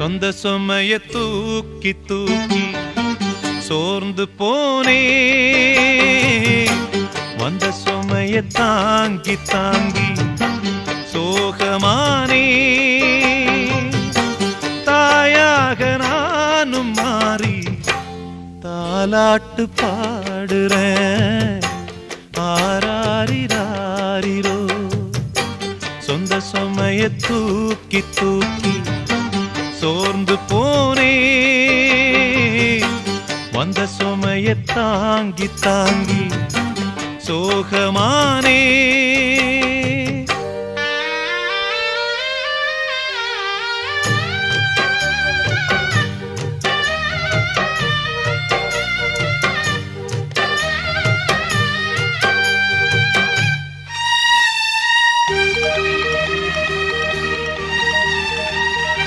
சொந்த சுமைய தூக்கி தூக்கி சோர்ந்து போனே, வந்த சுமைய தாங்கி தாங்கி சோகமானே. தாயாக நானும் மாறி தாலாட்டு பாடுறேன், ஆராரிராரிரோ. சொந்த சுமைய தூக்கி தூக்கி சோர்ந்து போனே, வந்த சுமைய தாங்கி தாங்கி சோகமானே.